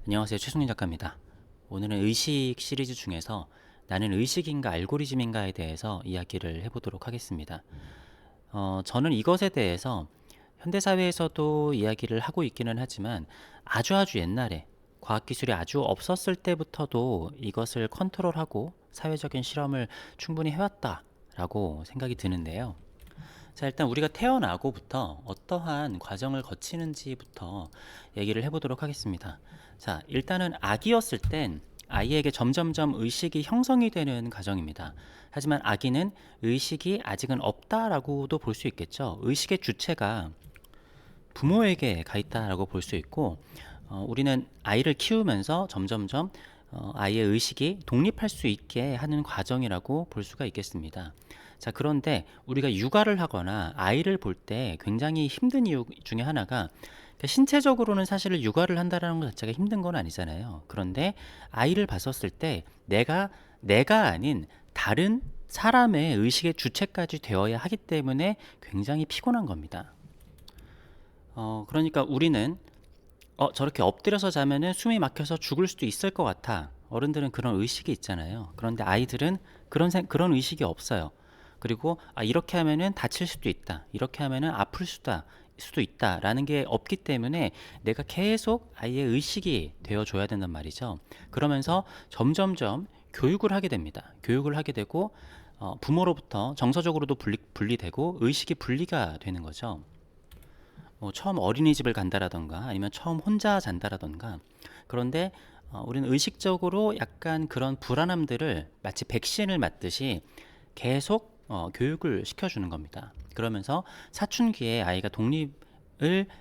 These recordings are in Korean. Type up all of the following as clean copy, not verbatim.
안녕하세요. 최승민 작가입니다. 오늘은 의식 시리즈 중에서 나는 의식인가 알고리즘인가에 대해서 이야기를 해보도록 하겠습니다. 저는 이것에 대해서 현대사회에서도 이야기를 하고 있기는 하지만 아주 옛날에 과학기술이 아주 없었을 때부터도 이것을 컨트롤하고 사회적인 실험을 충분히 해왔다라고 생각이 드는데요. 자, 일단 우리가 태어나고부터 어떠한 과정을 거치는지부터 얘기를 해보도록 하겠습니다. 자, 일단은 아기였을 땐 아이에게 점점점 의식이 형성이 되는 과정입니다. 하지만 아기는 의식이 아직은 없다라고도 볼 수 있겠죠. 의식의 주체가 부모에게 가 있다라고 볼 수 있고, 우리는 아이를 키우면서 점점점 아이의 의식이 독립할 수 있게 하는 과정이라고 볼 수가 있겠습니다. 자, 그런데 우리가 육아를 하거나 아이를 볼 때 굉장히 힘든 이유 중에 하나가, 그러니까 신체적으로는 사실 육아를 한다는 것 자체가 힘든 건 아니잖아요. 그런데 아이를 봤었을 때 내가 아닌 다른 사람의 의식의 주체까지 되어야 하기 때문에 굉장히 피곤한 겁니다. 그러니까 우리는 저렇게 엎드려서 자면은 숨이 막혀서 죽을 수도 있을 것 같아. 어른들은 그런 의식이 있잖아요. 그런데 아이들은 그런 의식이 없어요. 그리고 이렇게 하면은 다칠 수도 있다. 이렇게 하면은 아플 수도 있다라는 게 없기 때문에 내가 계속 아이의 의식이 되어 줘야 된단 말이죠. 그러면서 점점점 교육을 하게 됩니다. 교육을 하게 되고 부모로부터 정서적으로도 분리되고 의식이 분리가 되는 거죠. 뭐 처음 어린이집을 간다라던가 아니면 처음 혼자 잔다라던가. 그런데 우리는 의식적으로 약간 그런 불안함들을 마치 백신을 맞듯이 계속 교육을 시켜주는 겁니다. 그러면서 사춘기에 아이가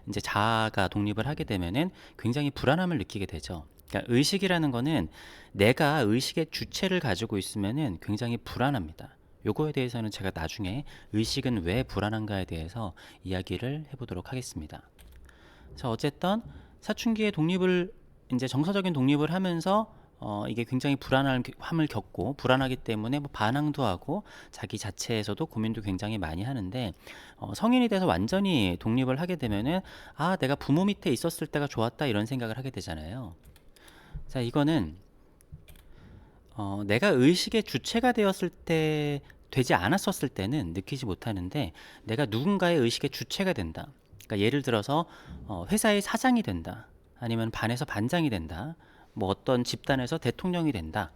이제 자아가 독립을 하게 되면은 굉장히 불안함을 느끼게 되죠. 그러니까 의식이라는 거는 내가 의식의 주체를 가지고 있으면은 굉장히 불안합니다. 요거에 대해서는 제가 나중에 의식은 왜 불안한가에 대해서 이야기를 해보도록 하겠습니다. 자, 어쨌든 사춘기에 이제 정서적인 독립을 하면서 이게 굉장히 불안함을 겪고 불안하기 때문에 뭐 반항도 하고 자기 자체에서도 고민도 굉장히 많이 하는데, 성인이 돼서 완전히 독립을 하게 되면은 내가 부모 밑에 있었을 때가 좋았다 이런 생각을 하게 되잖아요. 자, 이거는 내가 의식의 주체가 되지 않았었을 때는 느끼지 못하는데, 내가 누군가의 의식의 주체가 된다. 그러니까 예를 들어서 회사의 사장이 된다. 아니면 반에서 반장이 된다. 뭐 어떤 집단에서 대통령이 된다.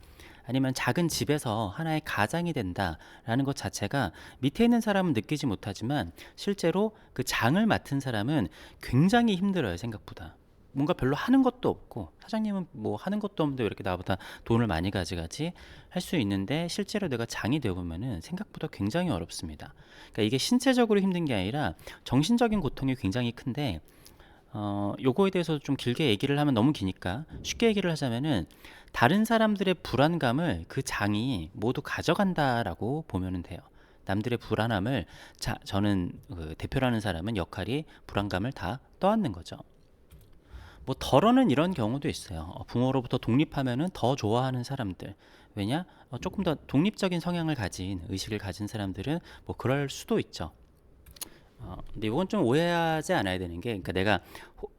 아니면 작은 집에서 하나의 가장이 된다라는 것 자체가 밑에 있는 사람은 느끼지 못하지만 실제로 그 장을 맡은 사람은 굉장히 힘들어요, 생각보다. 뭔가 별로 하는 것도 없고, 사장님은 뭐 하는 것도 없는데 왜 이렇게 나보다 돈을 많이 가져가지 할 수 있는데, 실제로 내가 장이 되어보면은 생각보다 굉장히 어렵습니다. 그러니까 이게 신체적으로 힘든 게 아니라 정신적인 고통이 굉장히 큰데, 요거에 대해서 좀 길게 얘기를 하면 너무 기니까 쉽게 얘기를 하자면은, 다른 사람들의 불안감을 그 장이 모두 가져간다라고 보면 돼요. 남들의 불안함을, 저는 그 대표라는 사람은 역할이 불안감을 다 떠안는 거죠. 뭐 덜어는 이런 경우도 있어요. 부모로부터 독립하면은 더 좋아하는 사람들. 왜냐? 조금 더 독립적인 성향을 가진, 의식을 가진 사람들은 뭐 그럴 수도 있죠. 근데 이건 좀 오해하지 않아야 되는 게, 그러니까 내가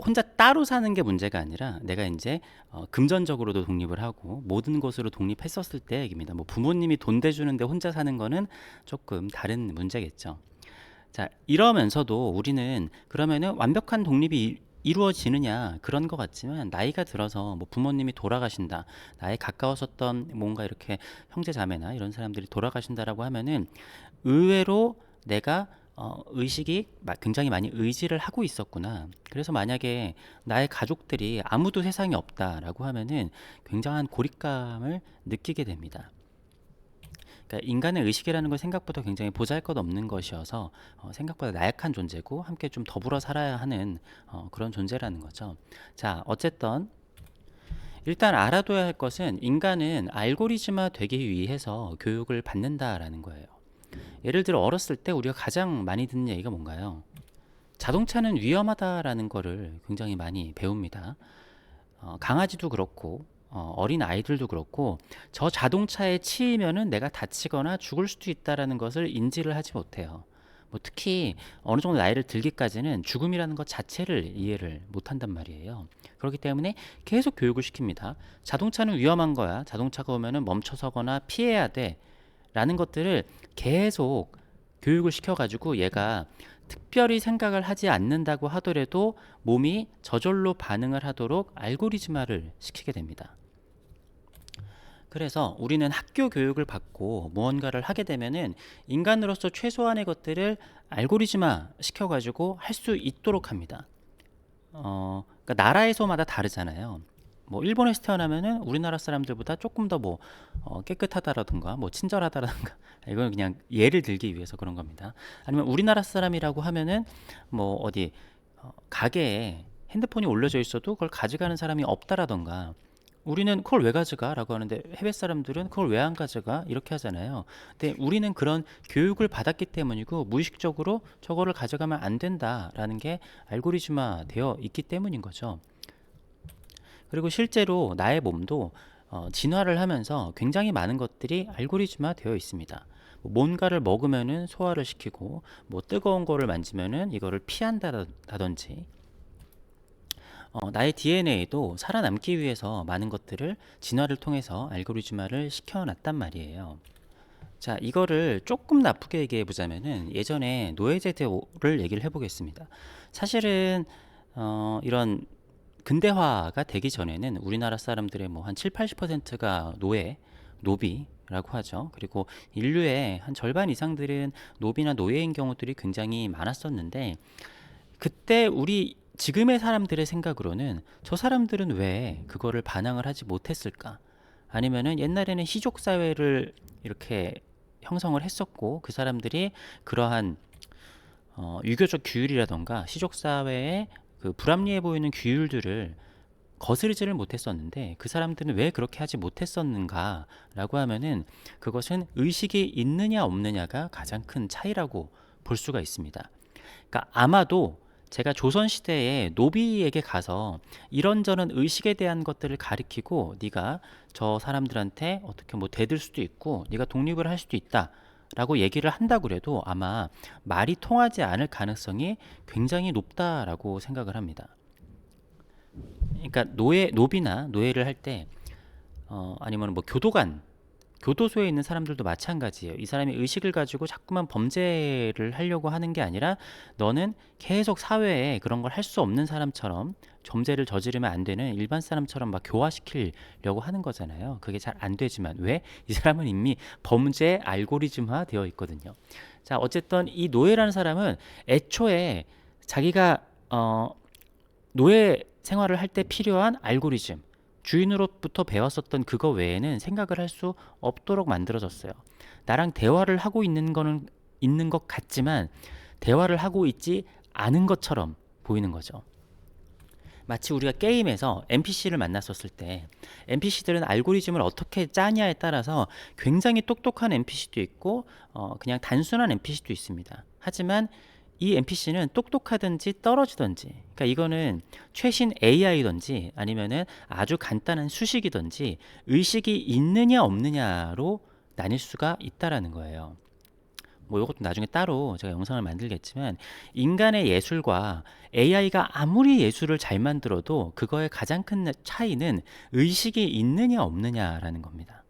혼자 따로 사는 게 문제가 아니라, 내가 이제 금전적으로도 독립을 하고 모든 것으로 독립했었을 때 얘기입니다. 뭐 부모님이 돈 대주는데 혼자 사는 거는 조금 다른 문제겠죠. 자, 이러면서도 우리는 그러면은 완벽한 독립이 이루어지느냐 그런 것 같지만, 나이가 들어서 뭐 부모님이 돌아가신다, 나에 가까웠었던 뭔가 이렇게 형제 자매나 이런 사람들이 돌아가신다라고 하면은 의외로 내가 의식이 굉장히 많이 의지를 하고 있었구나. 그래서 만약에 나의 가족들이 아무도 세상에 없다라고 하면은 굉장한 고립감을 느끼게 됩니다. 그러니까 인간의 의식이라는 건 생각보다 굉장히 보잘것없는 것이어서 생각보다 나약한 존재고 함께 좀 더불어 살아야 하는 그런 존재라는 거죠. 자, 어쨌든 일단 알아둬야 할 것은, 인간은 알고리즘화 되기 위해서 교육을 받는다라는 거예요. 예를 들어 어렸을 때 우리가 가장 많이 듣는 얘기가 뭔가요? 자동차는 위험하다라는 거를 굉장히 많이 배웁니다. 강아지도 그렇고 어린 아이들도 그렇고, 저 자동차에 치이면은 내가 다치거나 죽을 수도 있다라는 것을 인지를 하지 못해요. 뭐 특히 어느 정도 나이를 들기까지는 죽음이라는 것 자체를 이해를 못한단 말이에요. 그렇기 때문에 계속 교육을 시킵니다. 자동차는 위험한 거야. 자동차가 오면은 멈춰서거나 피해야 돼. 라는 것들을 계속 교육을 시켜가지고 얘가 특별히 생각을 하지 않는다고 하더라도 몸이 저절로 반응을 하도록 알고리즘화를 시키게 됩니다. 그래서 우리는 학교 교육을 받고 무언가를 하게 되면은 인간으로서 최소한의 것들을 알고리즘화 시켜가지고 할 수 있도록 합니다. 그러니까 나라에서마다 다르잖아요. 뭐 일본에서 태어나면은 우리나라 사람들보다 조금 더 뭐 깨끗하다라든가 뭐 친절하다라든가 이건 그냥 예를 들기 위해서 그런 겁니다. 아니면 우리나라 사람이라고 하면은 뭐 어디 가게에 핸드폰이 올려져 있어도 그걸 가져가는 사람이 없다라던가, 우리는 그걸 왜 가져가? 라고 하는데 해외 사람들은 그걸 왜 안 가져가? 이렇게 하잖아요. 근데 우리는 그런 교육을 받았기 때문이고 무의식적으로 저거를 가져가면 안 된다라는 게 알고리즘화 되어 있기 때문인 거죠. 그리고 실제로 나의 몸도 진화를 하면서 굉장히 많은 것들이 알고리즘화 되어 있습니다. 뭐 뭔가를 먹으면은 소화를 시키고, 뭐 뜨거운 거를 만지면은 이거를 피한다든지, 나의 DNA도 살아남기 위해서 많은 것들을 진화를 통해서 알고리즘화를 시켜놨단 말이에요. 자, 이거를 조금 나쁘게 얘기해 보자면은 예전에 노예제도를 얘기를 해보겠습니다. 사실은 이런 근대화가 되기 전에는 우리나라 사람들의 뭐 한 7, 80%가 노비라고 하죠. 그리고 인류의 한 절반 이상들은 노비나 노예인 경우들이 굉장히 많았었는데, 그때 우리 지금의 사람들의 생각으로는 저 사람들은 왜 그거를 반항을 하지 못했을까? 아니면은 옛날에는 시족 사회를 이렇게 형성을 했었고 그 사람들이 그러한 유교적 규율이라던가 시족 사회의 그 불합리해 보이는 규율들을 거스르지를 못했었는데 그 사람들은 왜 그렇게 하지 못했었는가 라고 하면은 그것은 의식이 있느냐 없느냐가 가장 큰 차이라고 볼 수가 있습니다. 그러니까 아마도 제가 조선시대에 노비에게 가서 이런저런 의식에 대한 것들을 가리키고 네가 저 사람들한테 어떻게 뭐 대들 수도 있고 네가 독립을 할 수도 있다 라고 얘기를 한다고 그래도 아마 말이 통하지 않을 가능성이 굉장히 높다라고 생각을 합니다. 그러니까 노비나 노예를 할 때 아니면 뭐 교도소에 있는 사람들도 마찬가지예요. 이 사람이 의식을 가지고 자꾸만 범죄를 하려고 하는 게 아니라 너는 계속 사회에 그런 걸 할 수 없는 사람처럼 범죄를 저지르면 안 되는 일반 사람처럼 막 교화시키려고 하는 거잖아요. 그게 잘 안 되지만 왜? 이 사람은 이미 범죄 알고리즘화 되어 있거든요. 자, 어쨌든 이 노예라는 사람은 애초에 자기가 노예 생활을 할 때 필요한 알고리즘, 주인으로부터 배웠었던 그거 외에는 생각을 할 수 없도록 만들어졌어요. 나랑 대화를 하고 있는 것 같지만 대화를 하고 있지 않은 것처럼 보이는 거죠. 마치 우리가 게임에서 NPC를 만났었을 때 NPC들은 알고리즘을 어떻게 짜냐에 따라서 굉장히 똑똑한 NPC도 있고 그냥 단순한 NPC도 있습니다. 하지만 이 NPC는 똑똑하든지 떨어지든지, 그러니까 이거는 최신 AI든지 아니면은 아주 간단한 수식이든지 의식이 있느냐 없느냐로 나뉠 수가 있다라는 거예요. 뭐 이것도 나중에 따로 제가 영상을 만들겠지만, 인간의 예술과 AI가 아무리 예술을 잘 만들어도 그거의 가장 큰 차이는 의식이 있느냐 없느냐라는 겁니다.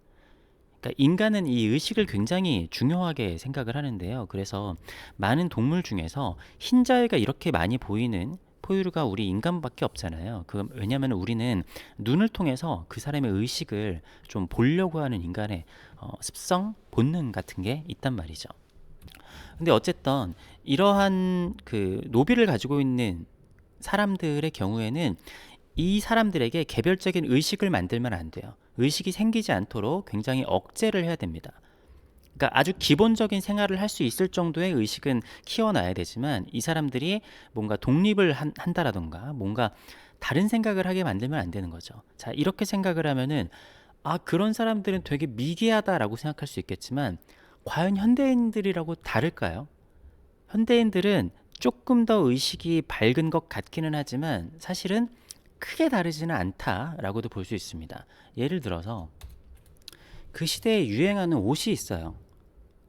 그러니까 인간은 이 의식을 굉장히 중요하게 생각을 하는데요. 그래서 많은 동물 중에서 흰자위가 이렇게 많이 보이는 포유류가 우리 인간밖에 없잖아요. 왜냐하면 우리는 눈을 통해서 그 사람의 의식을 좀 보려고 하는 인간의 습성, 본능 같은 게 있단 말이죠. 근데 어쨌든 이러한 그 노비를 가지고 있는 사람들의 경우에는 이 사람들에게 개별적인 의식을 만들면 안 돼요. 의식이 생기지 않도록 굉장히 억제를 해야 됩니다. 그러니까 아주 기본적인 생활을 할 수 있을 정도의 의식은 키워놔야 되지만 이 사람들이 뭔가 독립을 한다라던가 뭔가 다른 생각을 하게 만들면 안 되는 거죠. 자, 이렇게 생각을 하면은 그런 사람들은 되게 미개하다라고 생각할 수 있겠지만 과연 현대인들이라고 다를까요? 현대인들은 조금 더 의식이 밝은 것 같기는 하지만 사실은 크게 다르지는 않다라고도 볼 수 있습니다. 예를 들어서 그 시대에 유행하는 옷이 있어요.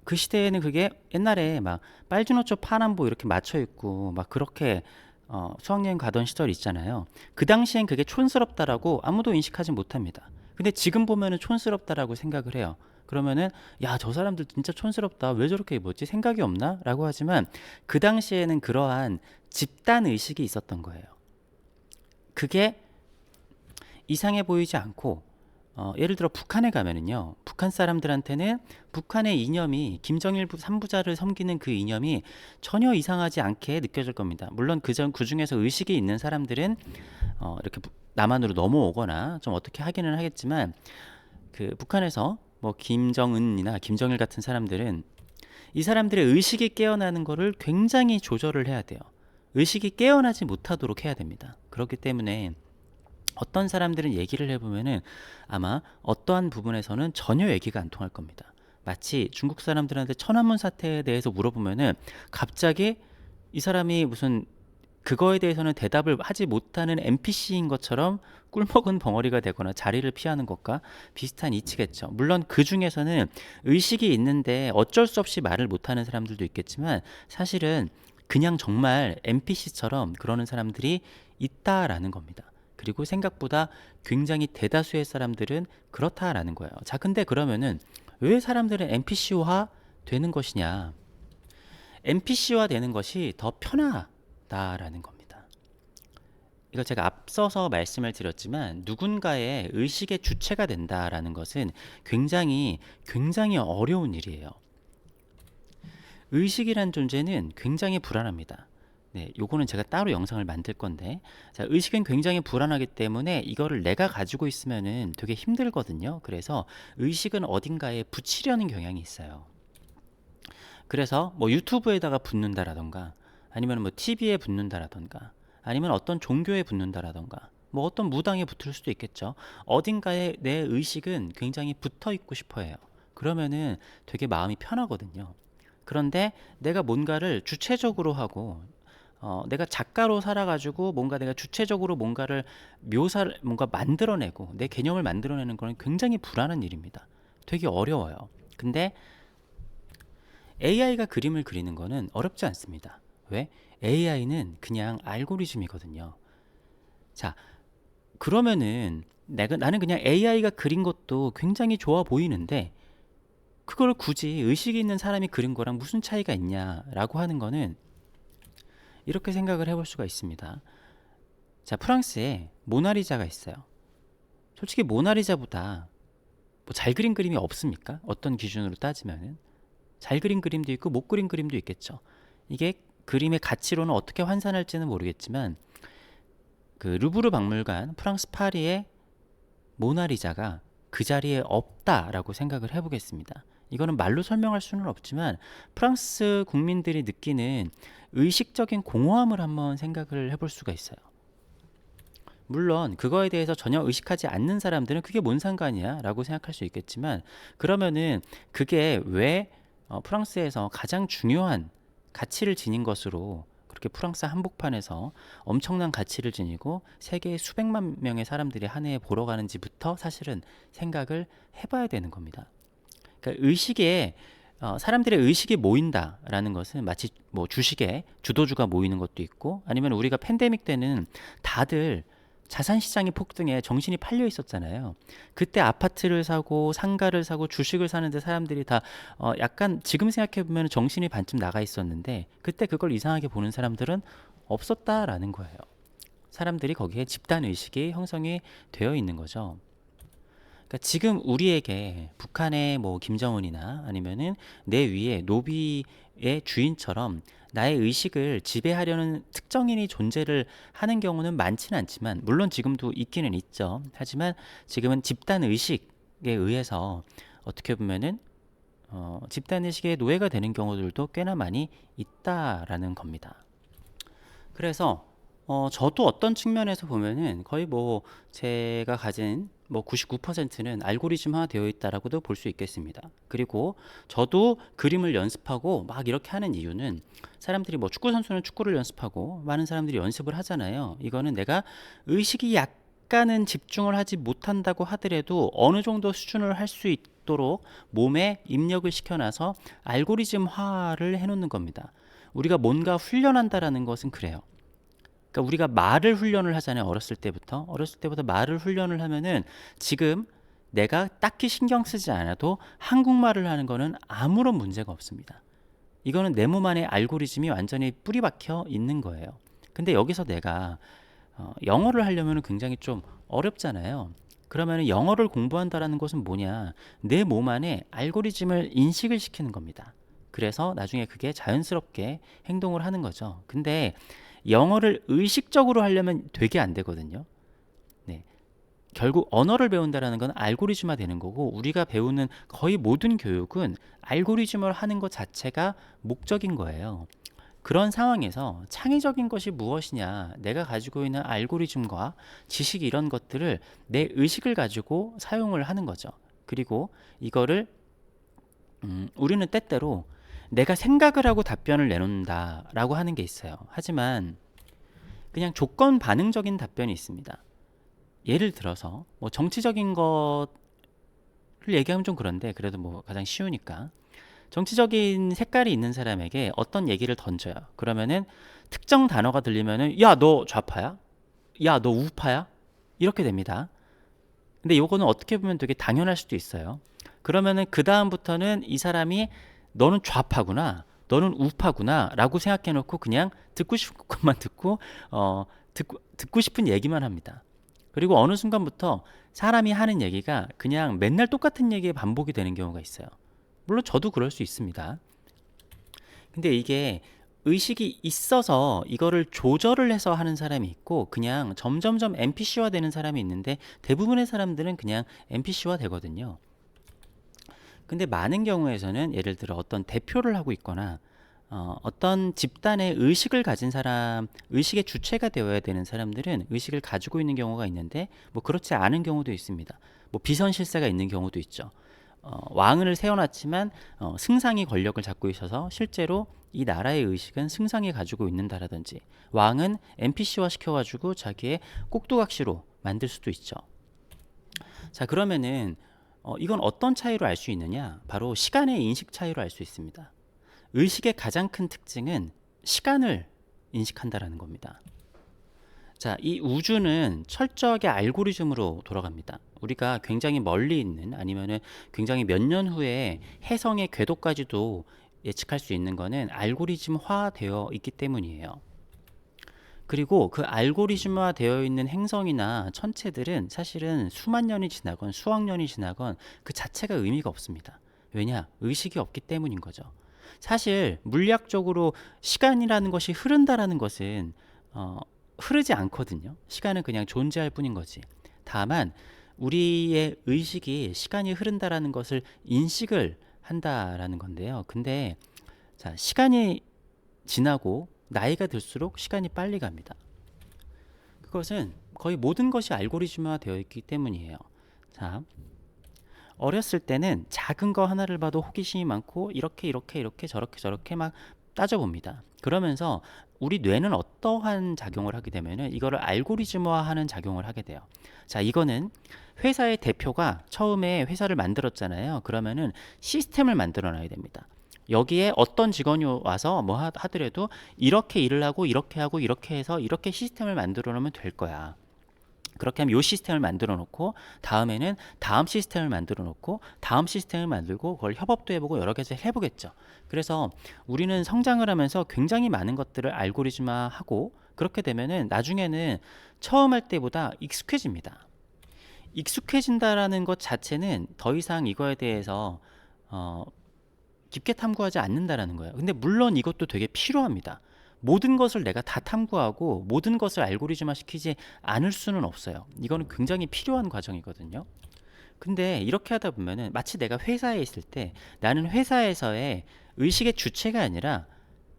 그 시대에는 그게 옛날에 막 빨주노초 파남보 이렇게 맞춰 있고 막 그렇게 수학여행 가던 시절 있잖아요. 그 당시엔 그게 촌스럽다라고 아무도 인식하지 못합니다. 근데 지금 보면은 촌스럽다라고 생각을 해요. 그러면은 야, 저 사람들 진짜 촌스럽다. 왜 저렇게 입었지? 생각이 없나? 라고 하지만 그 당시에는 그러한 집단 의식이 있었던 거예요. 그게 이상해 보이지 않고 예를 들어 북한에 가면은요, 북한 사람들한테는 북한의 이념이 김정일 3부자를 섬기는 그 이념이 전혀 이상하지 않게 느껴질 겁니다. 물론 그 중에서 의식이 있는 사람들은 이렇게 남한으로 넘어오거나 좀 어떻게 하기는 하겠지만, 그 북한에서 뭐 김정은이나 김정일 같은 사람들은 이 사람들의 의식이 깨어나는 거를 굉장히 조절을 해야 돼요. 의식이 깨어나지 못하도록 해야 됩니다. 그렇기 때문에 어떤 사람들은 얘기를 해보면은 아마 어떠한 부분에서는 전혀 얘기가 안 통할 겁니다. 마치 중국 사람들한테 천안문 사태에 대해서 물어보면은 갑자기 이 사람이 무슨 그거에 대해서는 대답을 하지 못하는 NPC인 것처럼 꿀먹은 벙어리가 되거나 자리를 피하는 것과 비슷한 이치겠죠. 물론 그 중에서는 의식이 있는데 어쩔 수 없이 말을 못하는 사람들도 있겠지만, 사실은 그냥 정말 NPC처럼 그러는 사람들이 있다라는 겁니다. 그리고 생각보다 굉장히 대다수의 사람들은 그렇다라는 거예요. 자, 근데 그러면은 왜 사람들은 NPC화 되는 것이냐? NPC화 되는 것이 더 편하다라는 겁니다. 이거 제가 앞서서 말씀을 드렸지만, 누군가의 의식의 주체가 된다라는 것은 굉장히 어려운 일이에요. 의식이란 존재는 굉장히 불안합니다. 네, 요거는 제가 따로 영상을 만들 건데, 자, 의식은 굉장히 불안하기 때문에 이거를 내가 가지고 있으면은 되게 힘들거든요. 그래서 의식은 어딘가에 붙이려는 경향이 있어요. 그래서 뭐 유튜브에다가 붙는다라던가, 아니면 뭐 TV에 붙는다라던가, 아니면 어떤 종교에 붙는다라던가, 뭐 어떤 무당에 붙을 수도 있겠죠. 어딘가에 내 의식은 굉장히 붙어 있고 싶어 해요. 그러면은 되게 마음이 편하거든요. 그런데 내가 뭔가를 주체적으로 하고, 내가 작가로 살아가지고 뭔가 내가 주체적으로 뭔가를 뭔가 만들어내고 내 개념을 만들어내는 건 굉장히 불안한 일입니다. 되게 어려워요. 근데 AI가 그림을 그리는 거는 어렵지 않습니다. 왜? AI는 그냥 알고리즘이거든요. 자, 그러면은 나는 그냥 AI가 그린 것도 굉장히 좋아 보이는데, 그걸 굳이 의식이 있는 사람이 그린 거랑 무슨 차이가 있냐라고 하는 거는 이렇게 생각을 해볼 수가 있습니다. 자, 프랑스에 모나리자가 있어요. 솔직히 모나리자보다 뭐 잘 그린 그림이 없습니까? 어떤 기준으로 따지면은 잘 그린 그림도 있고 못 그린 그림도 있겠죠. 이게 그림의 가치로는 어떻게 환산할지는 모르겠지만, 그 루브르 박물관 프랑스 파리의 모나리자가 그 자리에 없다라고 생각을 해보겠습니다. 이거는 말로 설명할 수는 없지만 프랑스 국민들이 느끼는 의식적인 공허함을 한번 생각을 해볼 수가 있어요. 물론 그거에 대해서 전혀 의식하지 않는 사람들은 그게 뭔 상관이야 라고 생각할 수 있겠지만, 그러면은 그게 왜 프랑스에서 가장 중요한 가치를 지닌 것으로 그렇게 프랑스 한복판에서 엄청난 가치를 지니고 세계의 수백만 명의 사람들이 한 해에 보러 가는지부터 사실은 생각을 해봐야 되는 겁니다. 그러니까 사람들의 의식이 모인다라는 것은 마치 뭐 주식에 주도주가 모이는 것도 있고, 아니면 우리가 팬데믹 때는 다들 자산 시장이 폭등해 정신이 팔려 있었잖아요. 그때 아파트를 사고 상가를 사고 주식을 사는데 사람들이 다 약간 지금 생각해 보면 정신이 반쯤 나가 있었는데, 그때 그걸 이상하게 보는 사람들은 없었다라는 거예요. 사람들이 거기에 집단 의식이 형성이 되어 있는 거죠. 그러니까 지금 우리에게 북한의 뭐 김정은이나 아니면은 내 위에 노비의 주인처럼 나의 의식을 지배하려는 특정인이 존재를 하는 경우는 많지는 않지만, 물론 지금도 있기는 있죠. 하지만 지금은 집단 의식에 의해서 어떻게 보면은 집단 의식의 노예가 되는 경우들도 꽤나 많이 있다라는 겁니다. 그래서 저도 어떤 측면에서 보면은 거의 뭐 제가 가진 뭐 99%는 알고리즘화 되어 있다라고도 볼 수 있겠습니다. 그리고 저도 그림을 연습하고 막 이렇게 하는 이유는, 사람들이 뭐 축구 선수는 축구를 연습하고 많은 사람들이 연습을 하잖아요. 이거는 내가 의식이 약간 시간은 집중을 하지 못한다고 하더라도 어느 정도 수준을 할 수 있도록 몸에 입력을 시켜놔서 알고리즘화를 해놓는 겁니다. 우리가 뭔가 훈련한다라는 것은 그래요. 그러니까 우리가 말을 훈련을 하잖아요. 어렸을 때부터 말을 훈련을 하면은 지금 내가 딱히 신경 쓰지 않아도 한국말을 하는 거는 아무런 문제가 없습니다. 이거는 내 몸 안에 알고리즘이 완전히 뿌리 박혀 있는 거예요. 근데 여기서 내가 영어를 하려면 굉장히 좀 어렵잖아요. 그러면 영어를 공부한다라는 것은 뭐냐? 내 몸 안에 알고리즘을 인식을 시키는 겁니다. 그래서 나중에 그게 자연스럽게 행동을 하는 거죠. 근데 영어를 의식적으로 하려면 되게 안 되거든요. 네. 결국 언어를 배운다라는 건 알고리즘화 되는 거고, 우리가 배우는 거의 모든 교육은 알고리즘을 하는 것 자체가 목적인 거예요. 그런 상황에서 창의적인 것이 무엇이냐, 내가 가지고 있는 알고리즘과 지식 이런 것들을 내 의식을 가지고 사용을 하는 거죠. 그리고 이거를 우리는 때때로 내가 생각을 하고 답변을 내놓는다 라고 하는 게 있어요. 하지만 그냥 조건 반응적인 답변이 있습니다. 예를 들어서 뭐 정치적인 것을 얘기하면 좀 그런데, 그래도 뭐 가장 쉬우니까, 정치적인 색깔이 있는 사람에게 어떤 얘기를 던져요. 그러면은 특정 단어가 들리면은 야, 너 좌파야? 야, 너 우파야? 이렇게 됩니다. 근데 요거는 어떻게 보면 되게 당연할 수도 있어요. 그러면은 그 다음부터는 이 사람이 너는 좌파구나, 너는 우파구나 라고 생각해 놓고 그냥 듣고 싶은 것만 듣고 듣고 싶은 얘기만 합니다. 그리고 어느 순간부터 사람이 하는 얘기가 그냥 맨날 똑같은 얘기의 반복이 되는 경우가 있어요. 물론 저도 그럴 수 있습니다. 근데 이게 의식이 있어서 이거를 조절을 해서 하는 사람이 있고, 그냥 점점점 NPC화 되는 사람이 있는데, 대부분의 사람들은 그냥 NPC화 되거든요. 근데 많은 경우에서는 예를 들어 어떤 대표를 하고 있거나 어떤 집단의 의식을 가진 사람, 의식의 주체가 되어야 되는 사람들은 의식을 가지고 있는 경우가 있는데, 뭐 그렇지 않은 경우도 있습니다. 뭐 비선실세가 있는 경우도 있죠. 왕을 세워놨지만 승상이 권력을 잡고 있어서 실제로 이 나라의 의식은 승상이 가지고 있는다라든지, 왕은 NPC화 시켜가지고 자기의 꼭두각시로 만들 수도 있죠. 자, 그러면은 이건 어떤 차이로 알 수 있느냐? 바로 시간의 인식 차이로 알 수 있습니다. 의식의 가장 큰 특징은 시간을 인식한다라는 겁니다. 자, 이 우주는 철저하게 알고리즘으로 돌아갑니다. 우리가 굉장히 멀리 있는, 아니면은 굉장히 몇 년 후에 해성의 궤도까지도 예측할 수 있는 거는 알고리즘화 되어 있기 때문이에요. 그리고 그 알고리즘화 되어 있는 행성이나 천체들은 사실은 수만 년이 지나건 수억 년이 지나건 그 자체가 의미가 없습니다. 왜냐? 의식이 없기 때문인 거죠. 사실 물리학적으로 시간이라는 것이 흐른다라는 것은 흐르지 않거든요. 시간은 그냥 존재할 뿐인 거지. 다만 우리의 의식이 시간이 흐른다라는 것을 인식을 한다라는 건데요. 근데 자, 시간이 지나고 나이가 들수록 시간이 빨리 갑니다. 그것은 거의 모든 것이 알고리즘화 되어 있기 때문이에요. 자, 어렸을 때는 작은 거 하나를 봐도 호기심이 많고 이렇게 저렇게 막 따져봅니다. 그러면서 우리 뇌는 어떠한 작용을 하게 되면은 이거를 알고리즘화하는 작용을 하게 돼요. 자, 이거는 회사의 대표가 처음에 회사를 만들었잖아요. 그러면은 시스템을 만들어 놔야 됩니다. 여기에 어떤 직원이 와서 뭐 하더라도 이렇게 일을 하고 이렇게 해서 이렇게 시스템을 만들어 놓으면 될 거야. 그렇게 하면 요 시스템을 만들어 놓고 다음에는 다음 시스템을 만들어 놓고 다음 시스템을 만들고 그걸 협업도 해보고 여러 가지 해보겠죠. 그래서 우리는 성장을 하면서 굉장히 많은 것들을 알고리즘화하고, 그렇게 되면은 나중에는 처음 할 때보다 익숙해집니다. 익숙해진다라는 것 자체는 더 이상 이거에 대해서 어, 깊게 탐구하지 않는다라는 거예요. 근데 물론 이것도 되게 필요합니다. 모든 것을 내가 다 탐구하고 모든 것을 알고리즘화 시키지 않을 수는 없어요. 이거는 굉장히 필요한 과정이거든요. 근데 이렇게 하다 보면은 마치 내가 회사에 있을 때 나는 회사에서의 의식의 주체가 아니라,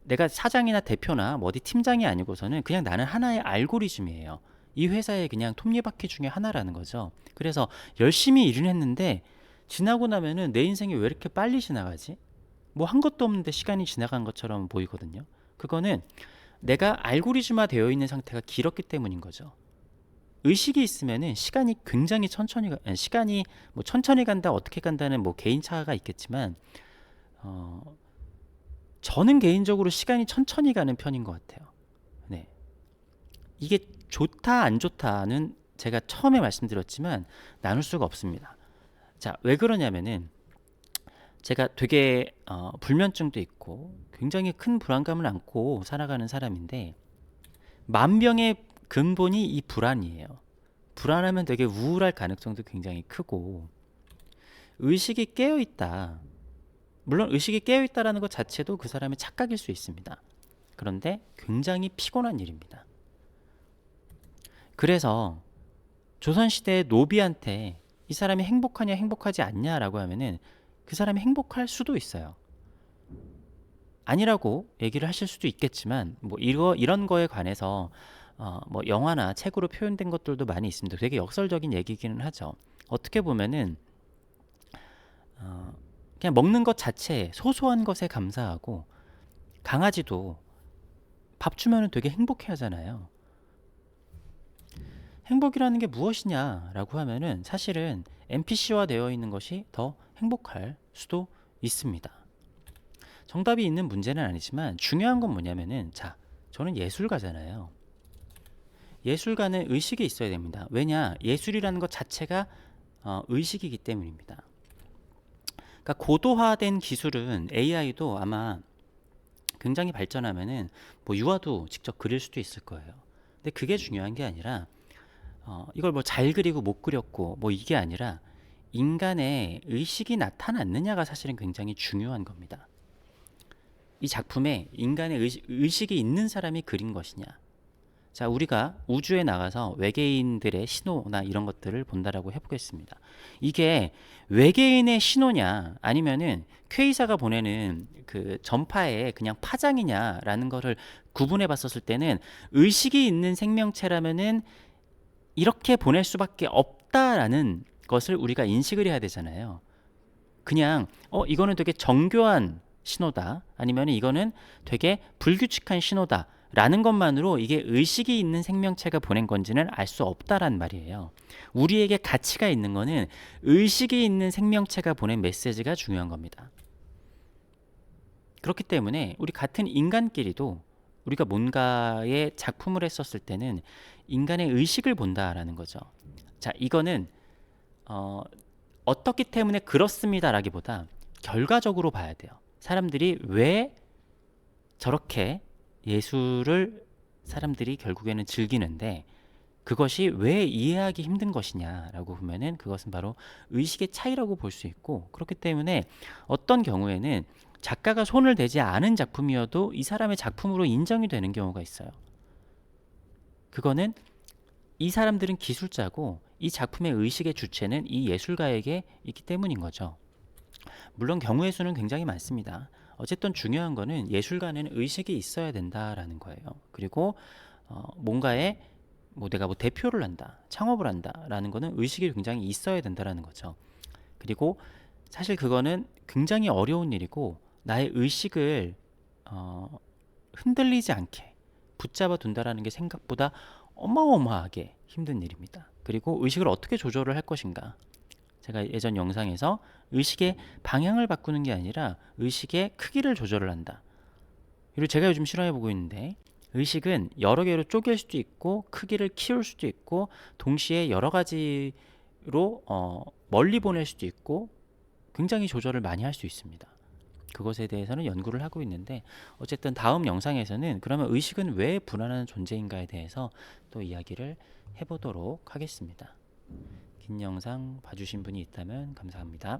내가 사장이나 대표나 뭐 어디 팀장이 아니고서는 그냥 나는 하나의 알고리즘이에요. 이 회사의 그냥 톱니바퀴 중에 하나라는 거죠. 그래서 열심히 일을 했는데 지나고 나면은 내 인생이 왜 이렇게 빨리 지나가지? 뭐 한 것도 없는데 시간이 지나간 것처럼 보이거든요. 그거는 내가 알고리즘화 되어 있는 상태가 길었기 때문인 거죠. 의식이 있으면은 시간이 굉장히 시간이 뭐 천천히 간다, 어떻게 간다는 뭐 개인차가 있겠지만, 어, 저는 개인적으로 시간이 천천히 가는 편인 것 같아요. 네. 이게 좋다, 안 좋다는 제가 처음에 말씀드렸지만 나눌 수가 없습니다. 자, 왜 그러냐면은 제가 되게 불면증도 있고 굉장히 큰 불안감을 안고 살아가는 사람인데, 만병의 근본이 이 불안이에요. 불안하면 되게 우울할 가능성도 굉장히 크고, 의식이 깨어 있다. 물론 의식이 깨어 있다라는 것 자체도 그 사람의 착각일 수 있습니다. 그런데 굉장히 피곤한 일입니다. 그래서 조선시대 노비한테 이 사람이 행복하냐 행복하지 않냐라고 하면은 그 사람이 행복할 수도 있어요. 아니라고 얘기를 하실 수도 있겠지만, 뭐 이런 거에 관해서 뭐 영화나 책으로 표현된 것들도 많이 있습니다. 되게 역설적인 얘기기는 하죠. 어떻게 보면은 그냥 먹는 것 자체에, 소소한 것에 감사하고, 강아지도 밥 주면은 되게 행복해 하잖아요. 행복이라는 게 무엇이냐라고 하면은 사실은 NPC화 되어 있는 것이 더 행복할 수도 있습니다. 정답이 있는 문제는 아니지만 중요한 건 뭐냐면은, 자, 저는 예술가잖아요. 예술가는 의식이 있어야 됩니다. 왜냐? 예술이라는 것 자체가 의식이기 때문입니다. 그러니까 고도화된 기술은 AI도 아마 굉장히 발전하면은 뭐 유화도 직접 그릴 수도 있을 거예요. 근데 그게 중요한 게 아니라 이걸 뭐 잘 그리고 못 그렸고 뭐 이게 아니라 인간의 의식이 나타났느냐가 사실은 굉장히 중요한 겁니다. 이 작품에 인간의 의식이 있는 사람이 그린 것이냐. 자, 우리가 우주에 나가서 외계인들의 신호나 이런 것들을 본다라고 해보겠습니다. 이게 외계인의 신호냐 아니면은 퀘이사가 보내는 그 전파의 그냥 파장이냐라는 거를 구분해 봤었을 때는, 의식이 있는 생명체라면은 이렇게 보낼 수밖에 없다라는 것을 우리가 인식을 해야 되잖아요. 그냥 이거는 되게 정교한 신호다, 아니면 이거는 되게 불규칙한 신호다 라는 것만으로 이게 의식이 있는 생명체가 보낸 건지는 알 수 없다란 말이에요. 우리에게 가치가 있는 거는 의식이 있는 생명체가 보낸 메시지가 중요한 겁니다. 그렇기 때문에 우리 같은 인간끼리도 우리가 뭔가의 작품을 했었을 때는 인간의 의식을 본다라는 거죠. 자, 이거는 어떻기 때문에 그렇습니다라기보다 결과적으로 봐야 돼요. 사람들이 왜 저렇게 예술을 사람들이 결국에는 즐기는데, 그것이 왜 이해하기 힘든 것이냐라고 보면은 그것은 바로 의식의 차이라고 볼 수 있고, 그렇기 때문에 어떤 경우에는 작가가 손을 대지 않은 작품이어도 이 사람의 작품으로 인정이 되는 경우가 있어요. 그거는 이 사람들은 기술자고 이 작품의 의식의 주체는 이 예술가에게 있기 때문인 거죠. 물론 경우의 수는 굉장히 많습니다. 어쨌든 중요한 거는 예술가는 의식이 있어야 된다라는 거예요. 그리고 뭔가에 뭐 내가 뭐 대표를 한다, 창업을 한다라는 거는 의식이 굉장히 있어야 된다라는 거죠. 그리고 사실 그거는 굉장히 어려운 일이고, 나의 의식을 흔들리지 않게 붙잡아 둔다라는 게 생각보다 어마어마하게 힘든 일입니다. 그리고 의식을 어떻게 조절을 할 것인가. 제가 예전 영상에서 의식의 방향을 바꾸는 게 아니라 의식의 크기를 조절을 한다. 그리고 제가 요즘 실험해보고 있는데, 의식은 여러 개로 쪼갤 수도 있고 크기를 키울 수도 있고 동시에 여러 가지로 멀리 보낼 수도 있고 굉장히 조절을 많이 할 수 있습니다. 그것에 대해서는 연구를 하고 있는데, 어쨌든 다음 영상에서는 그러면 의식은 왜 불안한 존재인가에 대해서 또 이야기를 해보도록 하겠습니다. 긴 영상 봐주신 분이 있다면 감사합니다.